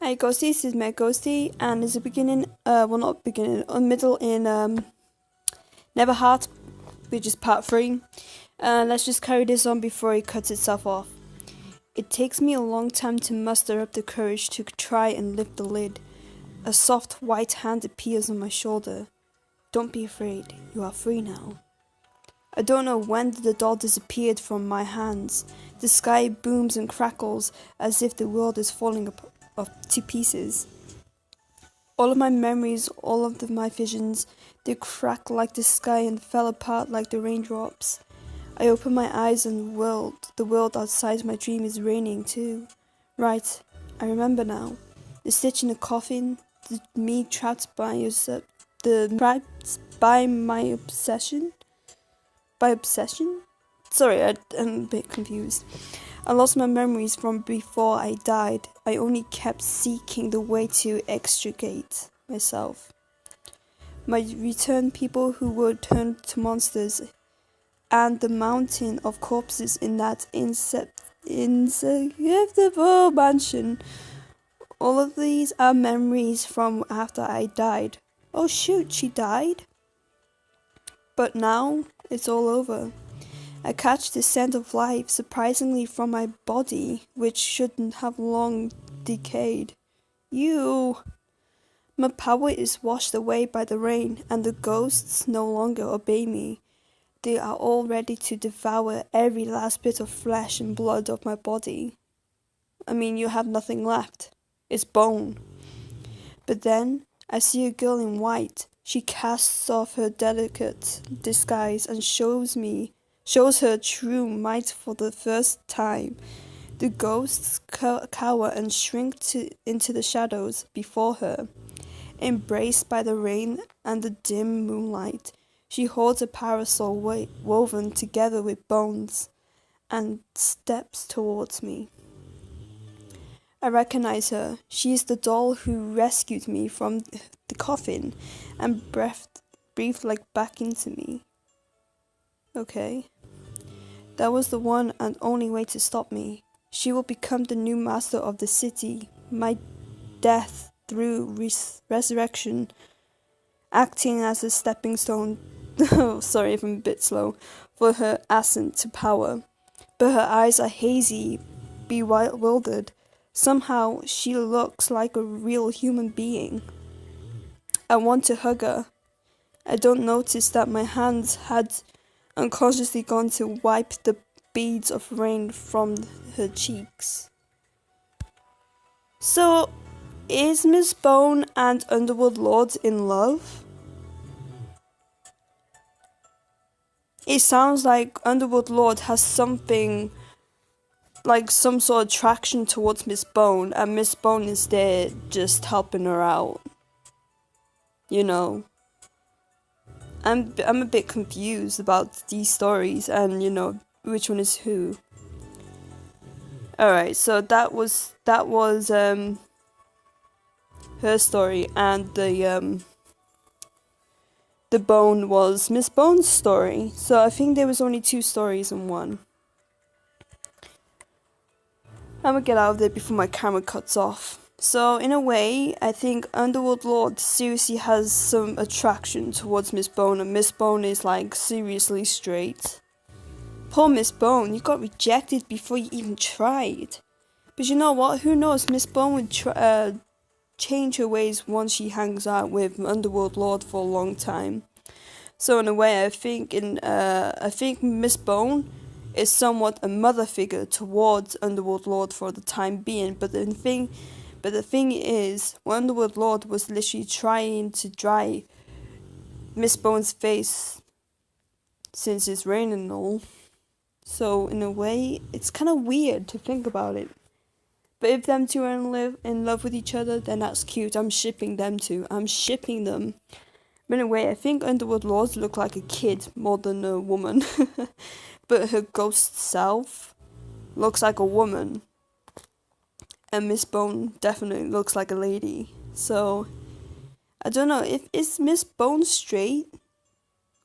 Hey Ghosty, this is my Ghosty, and there's a beginning, well not beginning, a middle in Neverheart, which is part 3. Let's just carry this on before it cuts itself off. It takes me a long time to muster up the courage to try and lift the lid. A soft white hand appears on my shoulder. Don't be afraid, you are free now. I don't know when the doll disappeared from my hands. The sky booms and crackles as if the world is falling to pieces. All of my memories, all of my visions, they cracked like the sky and fell apart like the raindrops. I open my eyes and the world outside my dream is raining too. Right, I remember now. The stitch in the coffin, me trapped by my obsession. By obsession? Sorry, I'm a bit confused. I lost my memories from before I died. I only kept seeking the way to extricate myself. My returned people who were turned to monsters, and the mountain of corpses in that insectable mansion. All of these are memories from after I died. Oh shoot, she died? But now, it's all over. I catch the scent of life surprisingly from my body, which shouldn't have long decayed. You! My power is washed away by the rain, and the ghosts no longer obey me. They are all ready to devour every last bit of flesh and blood of my body. I mean, you have nothing left. It's bone. But then, I see a girl in white. She casts off her delicate disguise and shows her true might for the first time. The ghosts cower and shrink into the shadows before her. Embraced by the rain and the dim moonlight, she holds a parasol woven together with bones and steps towards me. I recognize her. She is the doll who rescued me from the coffin and breathed like back into me. Okay. That was the one and only way to stop me. She will become the new master of the city, my death through resurrection, acting as a stepping stone, sorry if I'm a bit slow, for her ascent to power. But her eyes are hazy, bewildered. Somehow she looks like a real human being. I want to hug her. I don't notice that my hands had unconsciously gone to wipe the beads of rain from her cheeks. So, is Miss Bone and Underworld Lord in love? It sounds like Underworld Lord has something like some sort of attraction towards Miss Bone, and Miss Bone is there just helping her out. You know. I'm a bit confused about these stories and which one is who. Alright, so that was her story, and the bone was Miss Bone's story. So I think there was only 2 stories in one. I'm gonna get out of there before my camera cuts off. So in a way, I think Underworld Lord seriously has some attraction towards Miss Bone, and Miss Bone is like seriously straight. Poor Miss Bone, you got rejected before you even tried. But you know what? Who knows? Miss Bone would change her ways once she hangs out with Underworld Lord for a long time. So in a way, I think Miss Bone is somewhat a mother figure towards Underworld Lord for the time being. But the thing is, Underworld Lord was literally trying to dry Miss Bone's face since it's raining and all. So in a way, it's kind of weird to think about it. But if them two are in love with each other, then that's cute. I'm shipping them two. I'm shipping them. But in a way, I think Underworld Lords look like a kid more than a woman. But her ghost self looks like a woman. And Miss Bone definitely looks like a lady. So, I don't know. Is Miss Bone straight?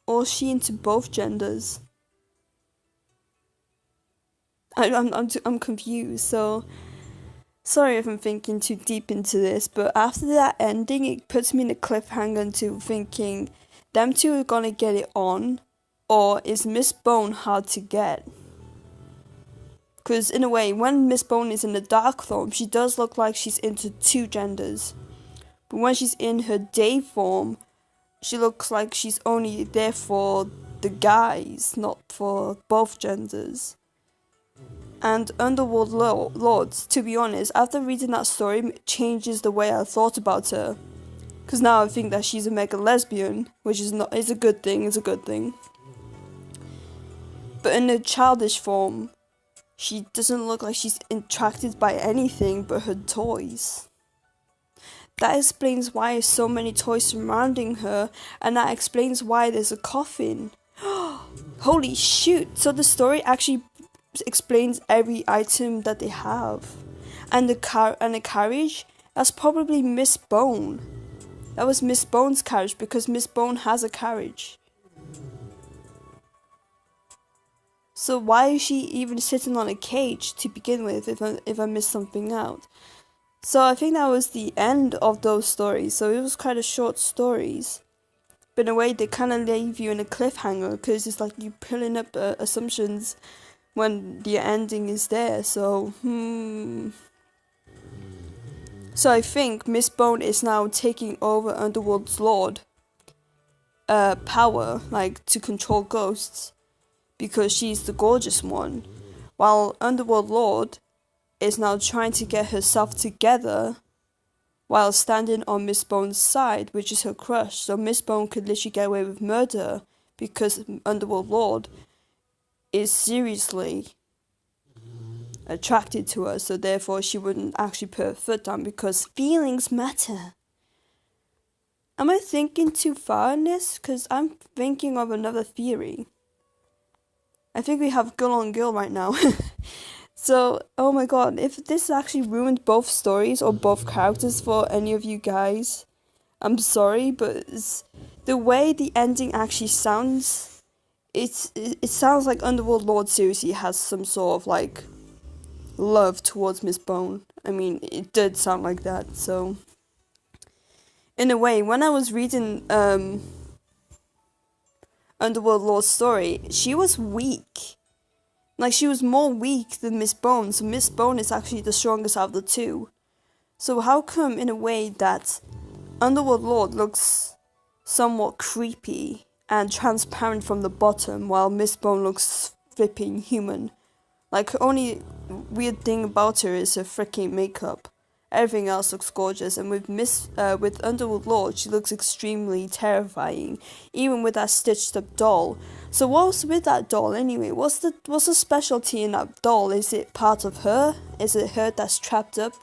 Or is she into both genders? I'm confused. So, Sorry if I'm thinking too deep into this, but after that ending, it puts me in a cliffhanger into thinking them two are gonna get it on, or is Miss Bone hard to get? Because in a way, when Miss Bone is in the dark form, she does look like she's into two genders. But when she's in her day form, she looks like she's only there for the guys, not for both genders. And Underworld Lords, to be honest, after reading that story, it changes the way I thought about her. Because now I think that she's a mega lesbian, which is a good thing, it's a good thing. But in a childish form, she doesn't look like she's attracted by anything but her toys. That explains why there's so many toys surrounding her, and that explains why there's a coffin. Holy shoot! So the story actually explains every item that they have. And the carriage, that's probably Miss Bone. That was Miss Bone's carriage, because Miss Bone has a carriage. So why is she even sitting on a cage to begin with, if I missed something out? So I think that was the end of those stories. So it was kind of short stories. But in a way, they kind of leave you in a cliffhanger, because it's like you pulling up assumptions when the ending is there. So, So I think Miss Bone is now taking over Underworld's Lord power, like to control ghosts, because she's the gorgeous one, while Underworld Lord is now trying to get herself together while standing on Miss Bone's side, which is her crush. So Miss Bone could literally get away with murder because Underworld Lord is seriously attracted to her, so therefore she wouldn't actually put her foot down, because feelings matter. Am I thinking too far in this? Because I'm thinking of another theory. I think we have girl on girl right now. So, oh my god, if this actually ruined both stories or both characters for any of you guys, I'm sorry, but the way the ending actually sounds, it sounds like Underworld Lord seriously has some sort of like love towards Miss Bone. I mean, it did sound like that. So in a way, when I was reading Underworld Lord's story, she was weak. Like, she was more weak than Miss Bone, so Miss Bone is actually the strongest out of the two. So how come, in a way, that Underworld Lord looks somewhat creepy and transparent from the bottom, while Miss Bone looks flipping human? Like, her only weird thing about her is her freaking makeup. Everything else looks gorgeous, and with Underworld Lord, she looks extremely terrifying, even with that stitched up doll. So what's with that doll anyway? What's the specialty in that doll? Is it part of her? Is it her that's trapped up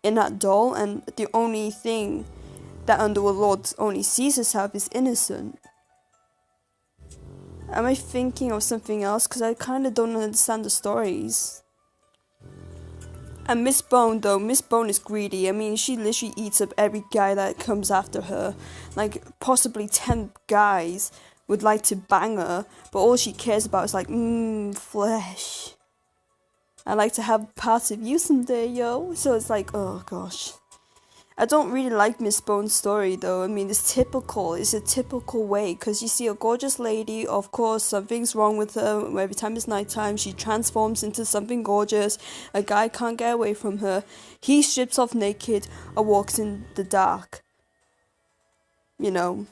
in that doll, and the only thing that Underworld Lord only sees herself is innocent? Am I thinking of something else? Because I kind of don't understand the stories. And Miss Bone, though, Miss Bone is greedy. I mean, she literally eats up every guy that comes after her. Like, possibly 10 guys would like to bang her, but all she cares about is like, flesh. I'd like to have part of you someday, yo. So it's like, oh gosh. I don't really like Miss Bone's story, though. I mean, it's a typical way, because you see a gorgeous lady, of course, something's wrong with her. Every time it's nighttime, she transforms into something gorgeous. A guy can't get away from her. He strips off naked or walks in the dark. You know.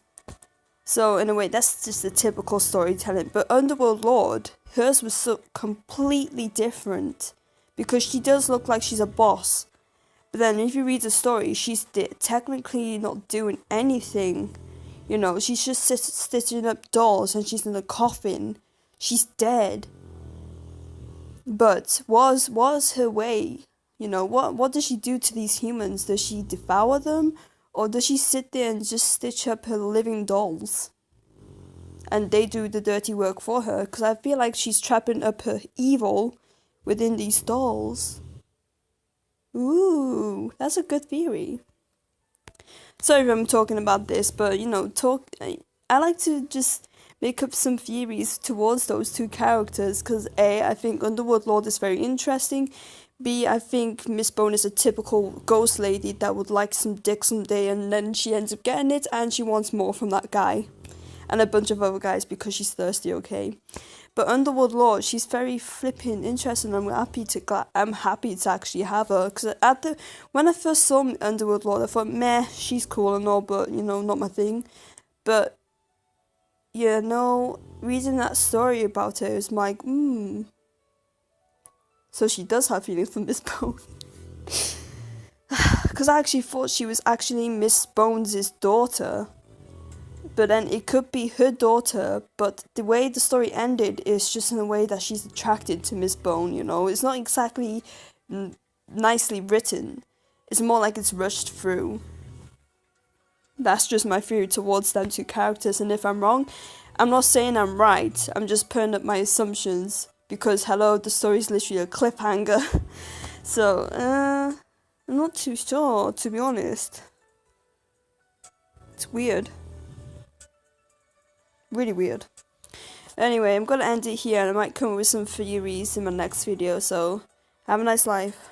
So, in a way, that's just a typical storytelling. But Underworld Lord, hers was so completely different, because she does look like she's a boss. But then if you read the story, she's technically not doing anything. You know, she's just stitching up dolls, and she's in a coffin. She's dead. But was her way? You know, what does she do to these humans? Does she devour them? Or does she sit there and just stitch up her living dolls? And they do the dirty work for her? Because I feel like she's trapping up her evil within these dolls. Ooh, that's a good theory. Sorry if I'm talking about this, but you know, I like to just make up some theories towards those two characters, because I think Underworld Lord is very interesting. B, I think Miss Bone is a typical ghost lady that would like some dick someday, and then she ends up getting it and she wants more from that guy and a bunch of other guys because she's thirsty, okay? But Underworld Lord, she's very flipping interesting. I'm happy to actually have her, because when I first saw Underworld Lord, I thought, meh, she's cool and all, but you know, not my thing. But you know, reading that story about her is like, so she does have feelings for Miss Bone. Because I actually thought she was actually Miss Bones' daughter. But then it could be her daughter, but the way the story ended is just in a way that she's attracted to Miss Bone, you know? It's not exactly nicely written. It's more like it's rushed through. That's just my theory towards them two characters, and if I'm wrong, I'm not saying I'm right, I'm just putting up my assumptions, because hello, the story's literally a cliffhanger. So, I'm not too sure, to be honest. It's weird. Really weird. Anyway, I'm gonna end it here, and I might come up with some theories in my next video, so have a nice life.